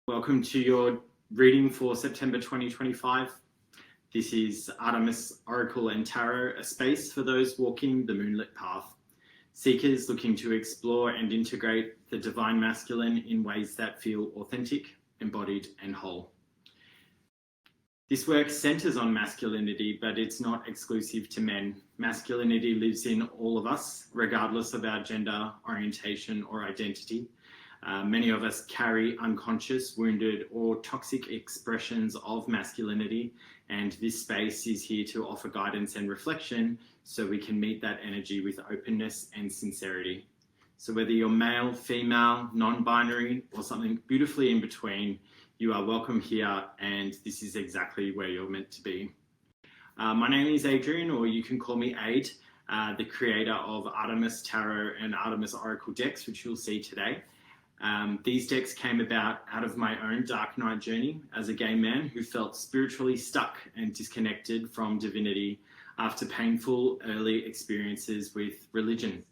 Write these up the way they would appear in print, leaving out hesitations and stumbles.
Welcome to your reading for September 2025. This is Artemis Oracle and Tarot, a space for those walking the moonlit path. Seekers looking to explore and integrate the divine masculine in ways that feel authentic, embodied, and whole. This work centers on masculinity, but it's not exclusive to men. Masculinity lives in all of us, regardless of our gender, orientation, or identity. Many of us carry unconscious, wounded, or toxic expressions of masculinity, and this space is here to offer guidance and reflection so we can meet that energy with openness and sincerity. So whether you're male, female, non-binary, or something beautifully in between, you are welcome here, and this is exactly where you're meant to be. My name is Adrian, or you can call me Aid, the creator of Artemis Tarot and Artemis Oracle decks, which you'll see today. These decks came about out of my own dark night journey as a gay man who felt spiritually stuck and disconnected from divinity after painful early experiences with religion.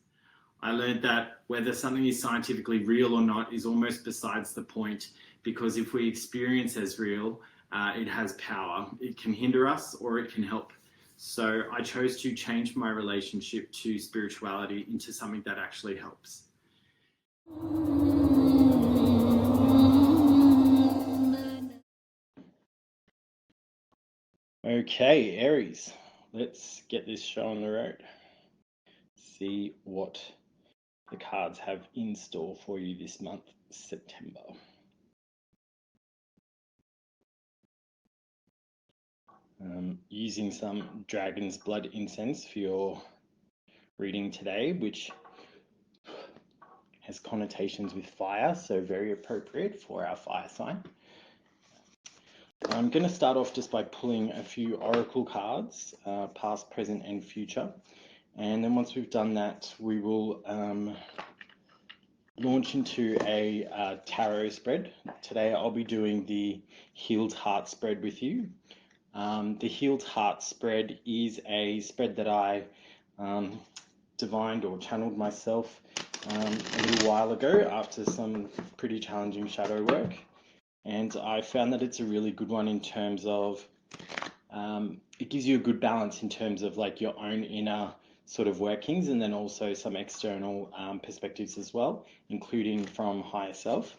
I learned that whether something is scientifically real or not is almost besides the point, because if we experience as real, it has power. It can hinder us or it can help. So I chose to change my relationship to spirituality into something that actually helps. Okay, Aries, let's get this show on the road. See what the cards have in store for you this month, September. Using some dragon's blood incense for your reading today, which has connotations with fire, so very appropriate for our fire sign. I'm going to start off just by pulling a few oracle cards, past, present, and future. And then once we've done that, we will launch into a tarot spread. Today I'll be doing the Healed Heart spread with you. The Healed Heart spread is a spread that I divined or channeled myself a little while ago after some pretty challenging shadow work. And I found that it's a really good one in terms of, it gives you a good balance in terms of like your own inner sort of workings, and then also some external perspectives as well, including from higher self.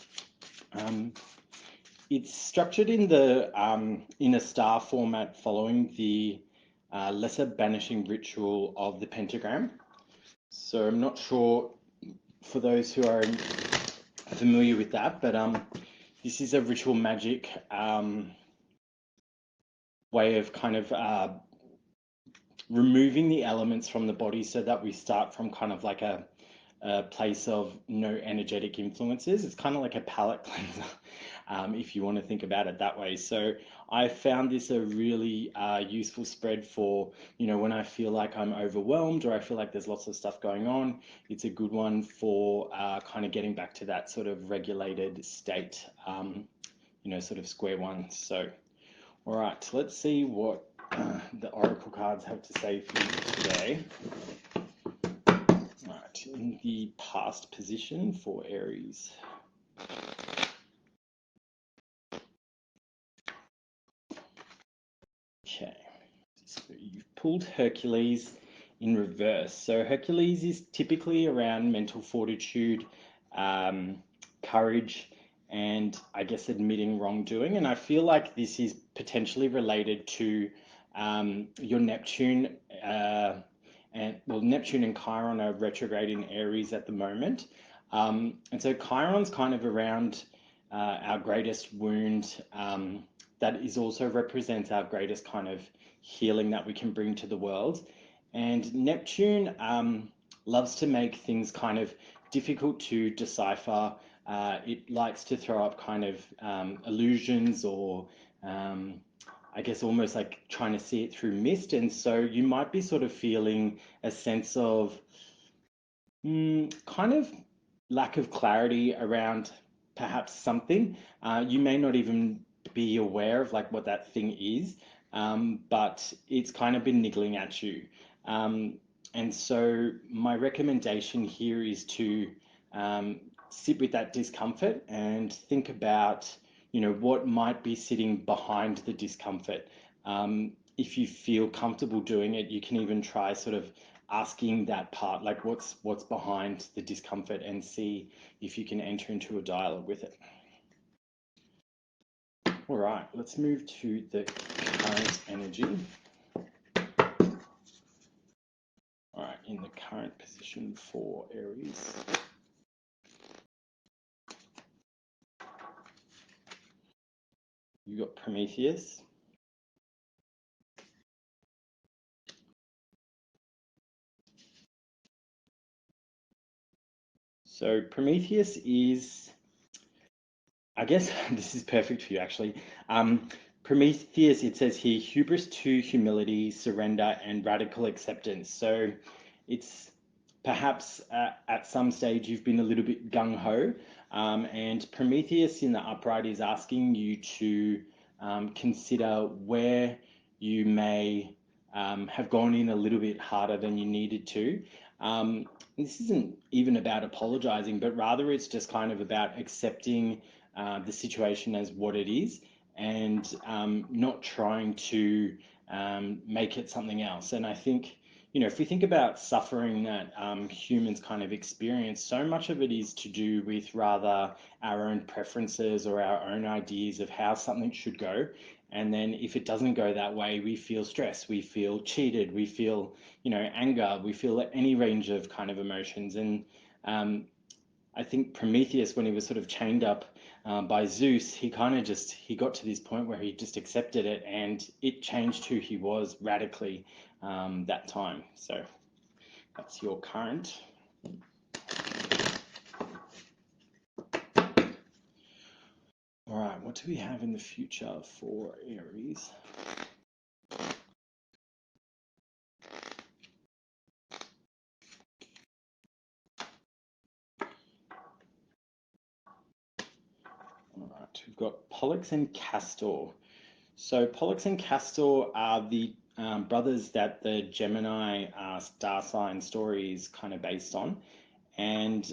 It's structured in the in a star format following the lesser banishing ritual of the pentagram. So I'm not sure for those who are familiar with that, but this is a ritual magic way of kind of removing the elements from the body so that we start from kind of like a place of no energetic influences. It's kind of like a palate cleanser, if you want to think about it that way. So I found this a really useful spread for, you know, when I feel like I'm overwhelmed or I feel like there's lots of stuff going on. It's a good one for kind of getting back to that sort of regulated state, you know, sort of square one. So, all right, let's see what the oracle cards have to say for you today. In the past position for Aries. Okay, so you've pulled Hercules in reverse. So Hercules is typically around mental fortitude, courage, and I guess admitting wrongdoing. And I feel like this is potentially related to your Neptune. Neptune and Chiron are retrograde in Aries at the moment. And so Chiron's kind of around our greatest wound. That is also represents our greatest kind of healing that we can bring to the world. And Neptune loves to make things kind of difficult to decipher. It likes to throw up kind of illusions or I guess almost like trying to see it through mist. And so you might be sort of feeling a sense of kind of lack of clarity around perhaps something. You may not even be aware of like what that thing is, but it's kind of been niggling at you. And so my recommendation here is to sit with that discomfort and think about, what might be sitting behind the discomfort. If you feel comfortable doing it, you can even try sort of asking that part, like what's behind the discomfort, and see if you can enter into a dialogue with it. All right, let's move to the current energy. All right, in the current position for Aries. You got Prometheus. So Prometheus is, I guess this is perfect for you actually. Prometheus, it says here, hubris to humility, surrender, and radical acceptance. So it's perhaps at some stage you've been a little bit gung-ho, and Prometheus in the upright is asking you to consider where you may have gone in a little bit harder than you needed to. This isn't even about apologizing, but rather it's just kind of about accepting the situation as what it is, and not trying to make it something else. And I think, if we think about suffering that humans kind of experience, so much of it is to do with rather our own preferences or our own ideas of how something should go. And then if it doesn't go that way, we feel stress, we feel cheated, we feel, anger, we feel any range of kind of emotions. And I think Prometheus, when he was sort of chained up by Zeus, he kind of he got to this point where he just accepted it, and it changed who he was radically that time. So that's your current. All right, what do we have in the future for Aries? All right, we've got Pollox and Castor. So Pollox and Castor are the brothers that the Gemini star sign story is kind of based on. And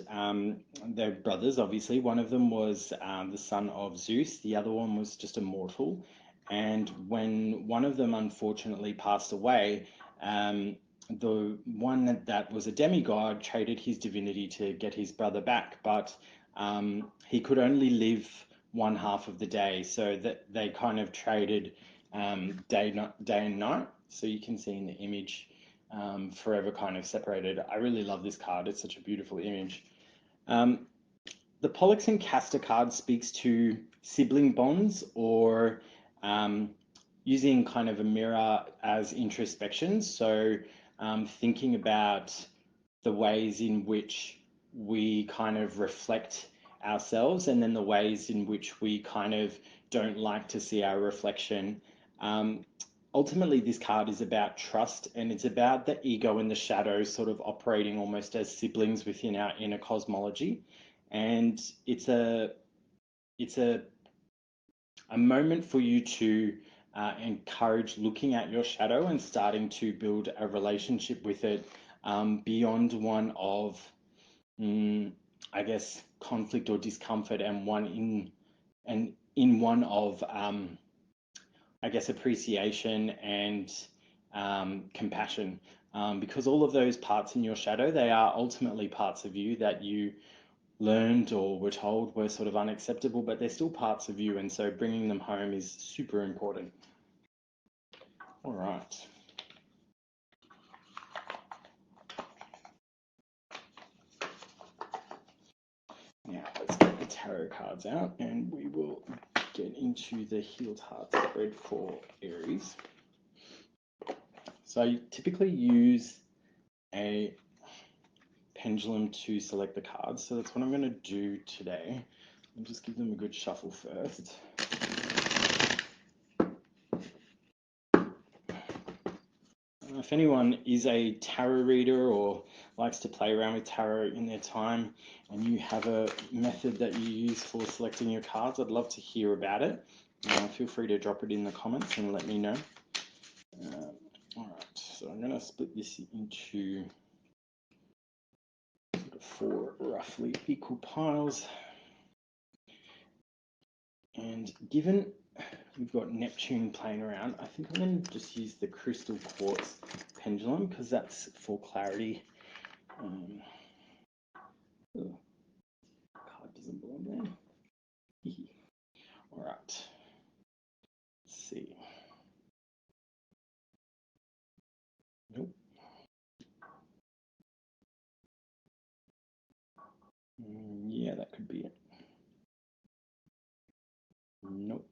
they're brothers, obviously. One of them was the son of Zeus, the other one was just a mortal. And when one of them unfortunately passed away, the one that was a demigod traded his divinity to get his brother back, but he could only live one half of the day, so that they kind of traded day and night. So you can see in the image, forever kind of separated. I really love this card. It's such a beautiful image. The Pollox and Castor card speaks to sibling bonds, or using kind of a mirror as introspection. So thinking about the ways in which we kind of reflect ourselves, and then the ways in which we kind of don't like to see our reflection. Ultimately, this card is about trust, and it's about the ego and the shadow sort of operating almost as siblings within our inner cosmology. And it's a moment for you to encourage looking at your shadow and starting to build a relationship with it, beyond one of, I guess, conflict or discomfort, and in one of, I guess, appreciation and compassion, because all of those parts in your shadow, they are ultimately parts of you that you learned or were told were sort of unacceptable, but they're still parts of you, and so bringing them home is super important. All right. Now let's get the tarot cards out, and we will get into the healed heart spread for Aries. So I typically use a pendulum to select the cards, so that's what I'm going to do today. I'll just give them a good shuffle first. If anyone is a tarot reader or likes to play around with tarot in their time, and you have a method that you use for selecting your cards, I'd love to hear about it. Feel free to drop it in the comments and let me know. All right, so I'm going to split this into sort of 4 roughly equal piles. And given we've got Neptune playing around, I think I'm going to just use the crystal quartz pendulum because that's for clarity. Card doesn't belong there. All right. Let's see. Nope. Yeah, that could be it. Nope.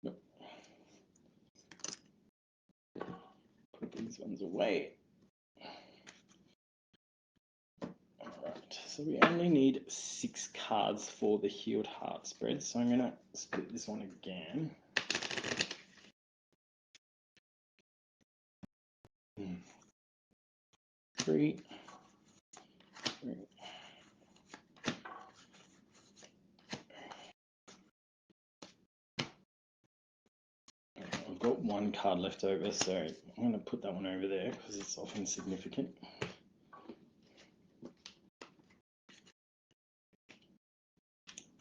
Nope. Put these ones away. All right, so we only need 6 cards for the healed heart spread. So I'm going to split this one again. Three. I've got 1 card left over, so I'm going to put that one over there because it's often significant.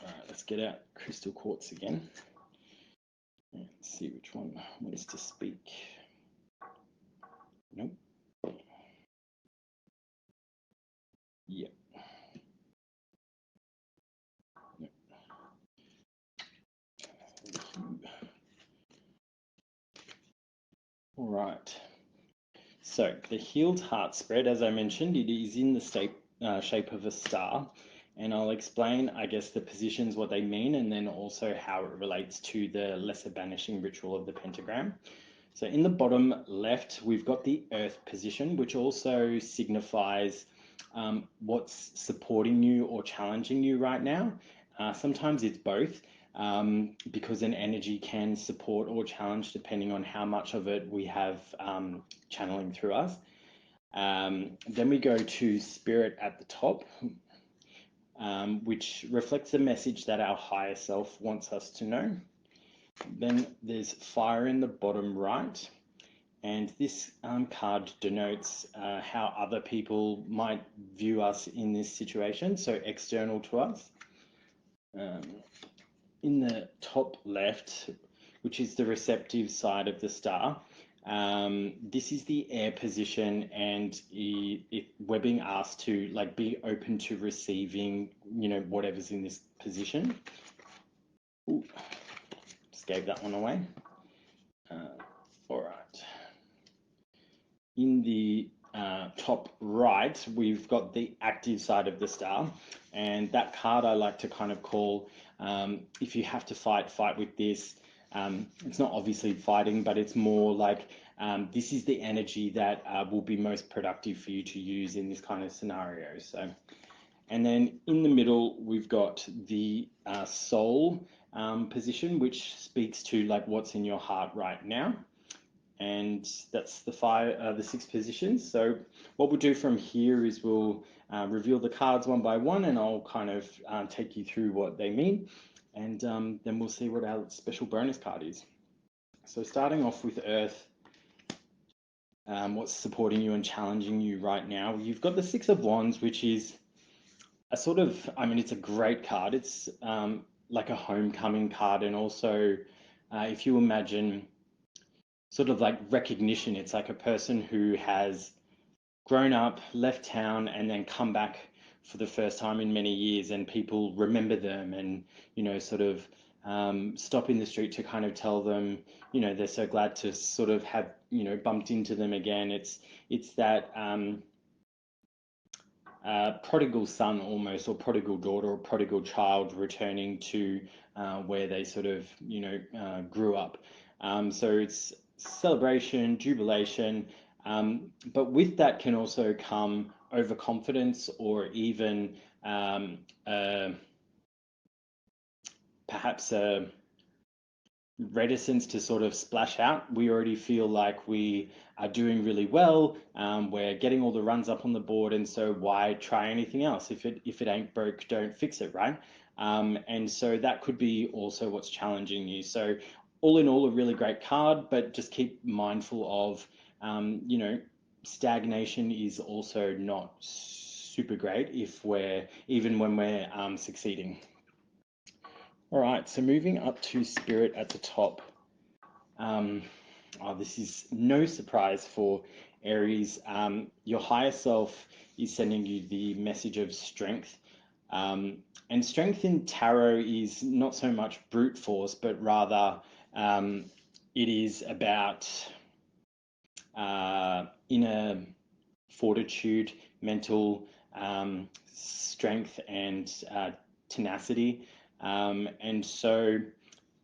All right, let's get out crystal quartz again and see which one wants to speak. Nope. Yep. Nope. All right. So the healed heart spread, as I mentioned, it is in the shape of a star. And I'll explain, I guess, the positions, what they mean, and then also how it relates to the lesser banishing ritual of the pentagram. So in the bottom left, we've got the earth position, which also signifies what's supporting you or challenging you right now. Sometimes it's both, because an energy can support or challenge depending on how much of it we have channeling through us. Then we go to spirit at the top, which reflects the message that our higher self wants us to know. Then there's fire in the bottom right, and this card denotes how other people might view us in this situation, so external to us. In the top left, which is the receptive side of the star, this is the air position, and we're being asked to like be open to receiving, you know, whatever's in this position. Ooh, just gave that one away. All right. In the top right, we've got the active side of the star, and that card I like to kind of call, if you have to fight with this. It's not obviously fighting, but it's more like this is the energy that will be most productive for you to use in this kind of scenario. So, and then in the middle, we've got the soul position, which speaks to like what's in your heart right now. And that's the 6 positions. So what we'll do from here is we'll reveal the cards one by one, and I'll kind of take you through what they mean, and then we'll see what our special bonus card is. So starting off with Earth, what's supporting you and challenging you right now? You've got the 6 of Wands, which is a sort of, I mean, it's a great card. It's like a homecoming card, and also if you imagine sort of like recognition, it's like a person who has grown up, left town, and then come back for the first time in many years, and people remember them, and, you know, sort of stop in the street to kind of tell them, you know, they're so glad to sort of have, you know, bumped into them again. It's that prodigal son almost, or prodigal daughter, or prodigal child returning to where they sort of, you know, grew up. So it's celebration, jubilation, but with that can also come overconfidence, or even perhaps a reticence to sort of splash out. We already feel like we are doing really well. We're getting all the runs up on the board, and so why try anything else? If it ain't broke, don't fix it, right? And so that could be also what's challenging you. So all in all, a really great card, but just keep mindful of, you know, stagnation is also not super great even when we're succeeding. All right, so moving up to Spirit at the top. This is no surprise for Aries. Your higher self is sending you the message of strength. And strength in tarot is not so much brute force, but rather it is about inner fortitude, mental strength, and tenacity. And so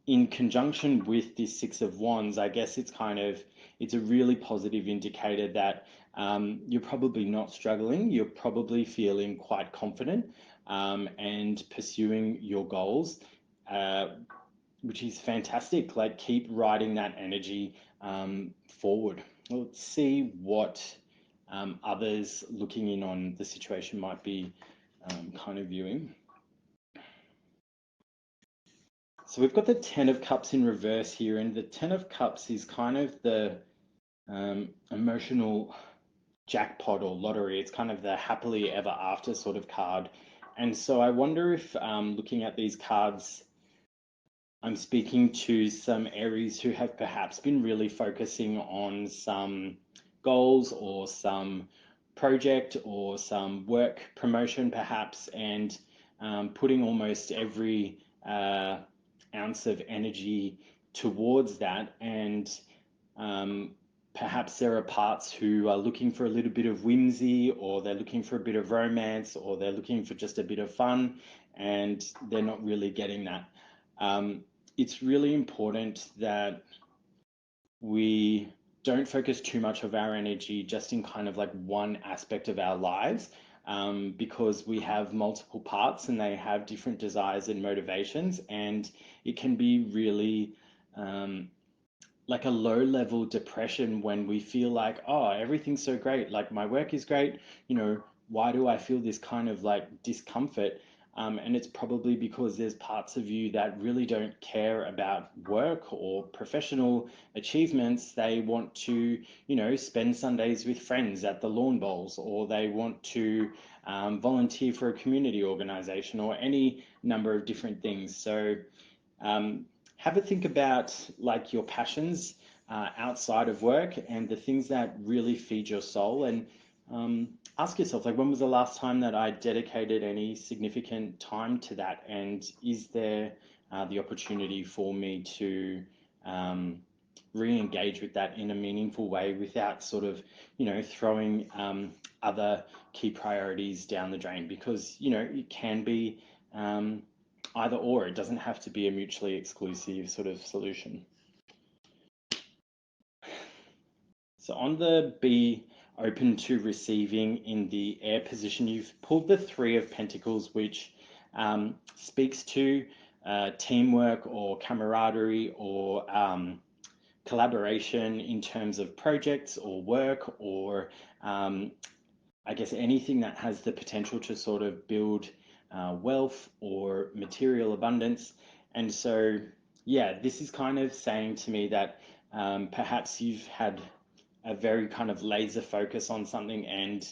in conjunction with this Six of Wands, I guess it's a really positive indicator that you're probably not struggling. You're probably feeling quite confident and pursuing your goals, which is fantastic. Like, keep riding that energy forward. Let's see what others looking in on the situation might be kind of viewing. So we've got the Ten of Cups in reverse here, and the Ten of Cups is kind of the emotional jackpot or lottery. It's kind of the happily ever after sort of card. And so I wonder if looking at these cards, I'm speaking to some Aries who have perhaps been really focusing on some goals or some project or some work promotion perhaps, and putting almost every ounce of energy towards that. And perhaps there are parts who are looking for a little bit of whimsy, or they're looking for a bit of romance, or they're looking for just a bit of fun, and they're not really getting that. It's really important that we don't focus too much of our energy just in kind of like one aspect of our lives, because we have multiple parts and they have different desires and motivations, and it can be really like a low level depression when we feel like, oh, everything's so great, like my work is great, why do I feel this kind of like discomfort? And it's probably because there's parts of you that really don't care about work or professional achievements. They want to, spend Sundays with friends at the lawn bowls, or they want to volunteer for a community organization, or any number of different things. So have a think about like your passions outside of work and the things that really feed your soul, and ask yourself, like, when was the last time that I dedicated any significant time to that? And is there the opportunity for me to re-engage with that in a meaningful way without sort of, throwing other key priorities down the drain? Because, it can be either or. It doesn't have to be a mutually exclusive sort of solution. So on the be open to receiving in the air position, you've pulled the Three of Pentacles, which speaks to teamwork or camaraderie or collaboration in terms of projects or work, or I guess anything that has the potential to sort of build wealth or material abundance. And so, yeah, this is kind of saying to me that perhaps you've had a very kind of laser focus on something, and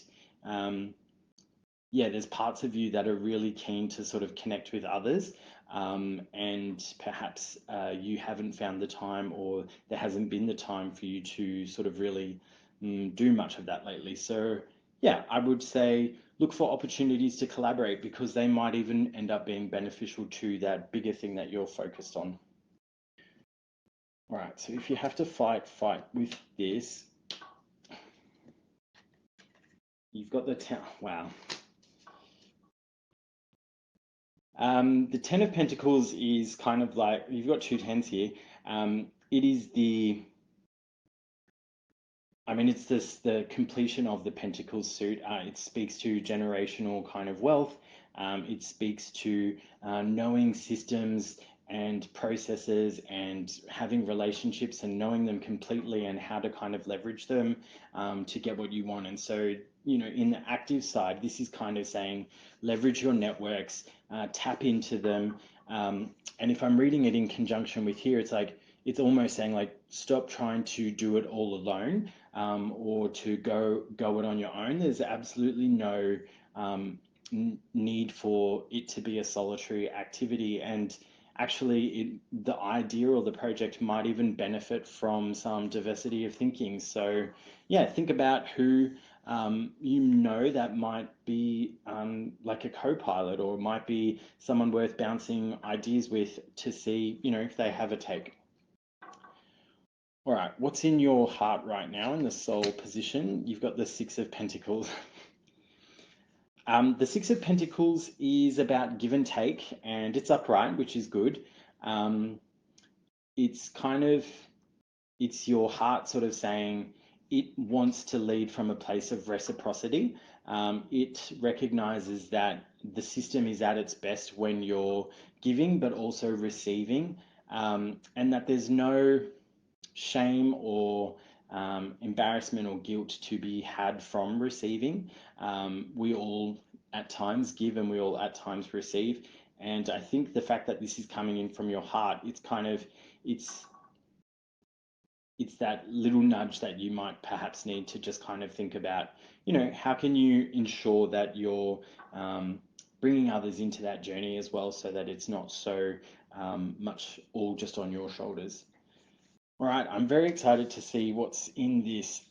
there's parts of you that are really keen to sort of connect with others, and perhaps you haven't found the time, or there hasn't been the time for you to sort of really do much of that lately. So yeah, I would say look for opportunities to collaborate, because they might even end up being beneficial to that bigger thing that you're focused on. All right, so if you have to fight with this, you've got the wow. The Ten of Pentacles is kind of like, you've got two tens here. It is it's the completion of the Pentacles suit. It speaks to generational kind of wealth. It speaks to knowing systems and processes and having relationships and knowing them completely, and how to kind of leverage them to get what you want. And so, in the active side, this is kind of saying leverage your networks, tap into them. And if I'm reading it in conjunction with here, it's like, it's almost saying like, stop trying to do it all alone. or to go it on your own. There's absolutely no need for it to be a solitary activity, and actually the idea or the project might even benefit from some diversity of thinking. So yeah, think about who you know that might be like a co-pilot, or might be someone worth bouncing ideas with to see, you know, if they have a take. All right, what's in your heart right now in the soul position? You've got the Six of Pentacles. The Six of Pentacles is about give and take, and it's upright, which is good. It's kind of, it's your heart sort of saying it wants to lead from a place of reciprocity. It recognizes that the system is at its best when you're giving, but also receiving, and that there's no shame or embarrassment or guilt to be had from receiving. We all at times give, and we all at times receive. And I think the fact that this is coming in from your heart, it's kind of, it's that little nudge that you might perhaps need to just kind of think about, you know, how can you ensure that you're bringing others into that journey as well, so that it's not so much all just on your shoulders. All right, I'm very excited to see what's in this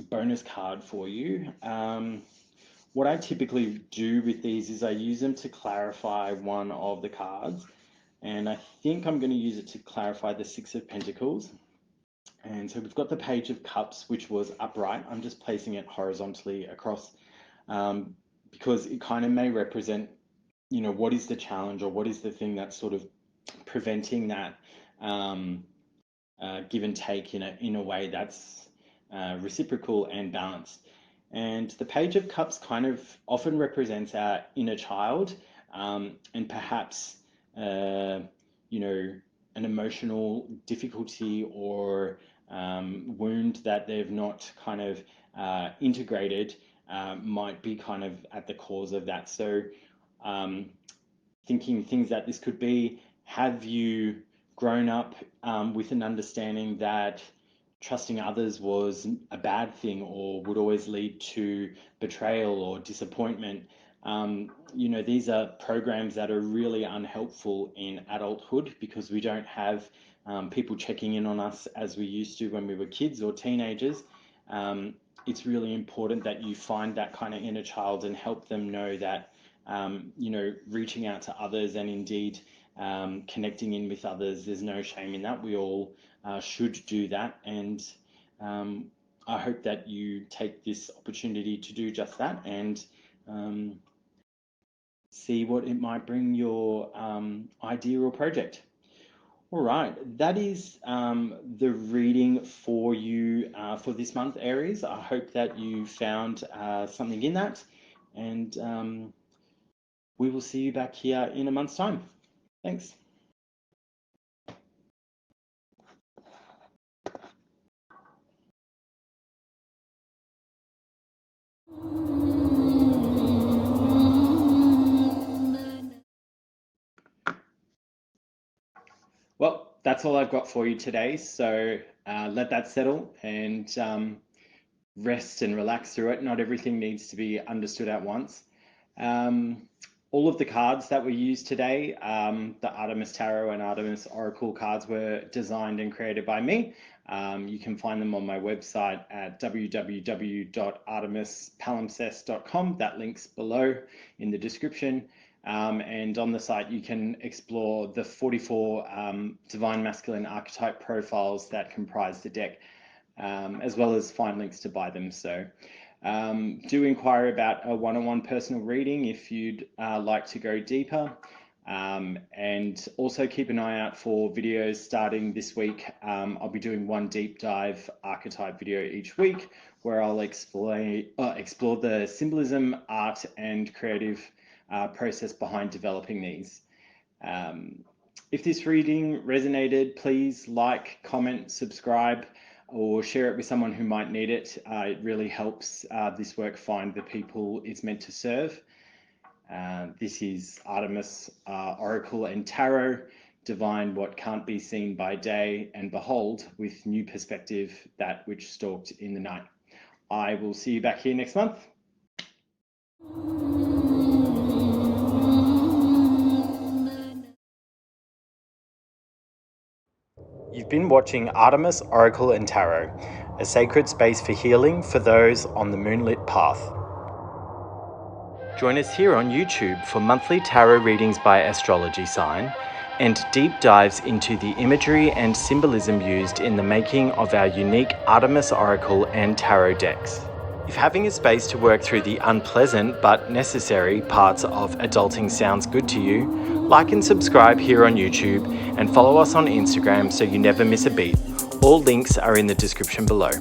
bonus card for you. What I typically do with these is I use them to clarify one of the cards, and I think I'm going to use it to clarify the Six of Pentacles. And so we've got the Page of Cups, which was upright. I'm just placing it horizontally across because it kind of may represent, you know, what is the challenge, or what is the thing that's sort of preventing that give and take in a way that's reciprocal and balanced. And the Page of Cups kind of often represents our inner child, and perhaps, you know, an emotional difficulty or wound that they've not kind of integrated might be kind of at the cause of that. So thinking things that this could be, have you grown up with an understanding that trusting others was a bad thing, or would always lead to betrayal or disappointment? You know, these are programs that are really unhelpful in adulthood, because we don't have people checking in on us as we used to when we were kids or teenagers. It's really important that you find that kind of inner child and help them know that, you know, reaching out to others and indeed connecting in with others, there's no shame in that. We all should do that. And I hope that you take this opportunity to do just that, and see what it might bring your idea or project. All right, that is the reading for you for this month, Aries. I hope that you found something in that, and we will see you back here in a month's time. Thanks. Well, that's all I've got for you today. So let that settle and rest and relax through it. Not everything needs to be understood at once. All of the cards that were used today, the Artemis Tarot and Artemis Oracle cards, were designed and created by me. You can find them on my website at www.artemispalimpsest.com. That link's below in the description. And on the site, you can explore the 44 divine masculine archetype profiles that comprise the deck, as well as find links to buy them. So do inquire about a one-on-one personal reading if you'd like to go deeper. And also keep an eye out for videos starting this week. I'll be doing one deep dive archetype video each week, where I'll explore the symbolism, art, and creative process behind developing these. If this reading resonated, please like, comment, subscribe, or share it with someone who might need it. It really helps this work find the people it's meant to serve. This is Artemis Oracle and Tarot. divine what can't be seen by day, and behold with new perspective that which stalked in the night. I will see you back here next month. You've been watching Artemis, Oracle and Tarot, a sacred space for healing for those on the moonlit path. Join us here on YouTube for monthly tarot readings by astrology sign and deep dives into the imagery and symbolism used in the making of our unique Artemis, Oracle and Tarot decks. If having a space to work through the unpleasant but necessary parts of adulting sounds good to you, like and subscribe here on YouTube and follow us on Instagram so you never miss a beat. All links are in the description below.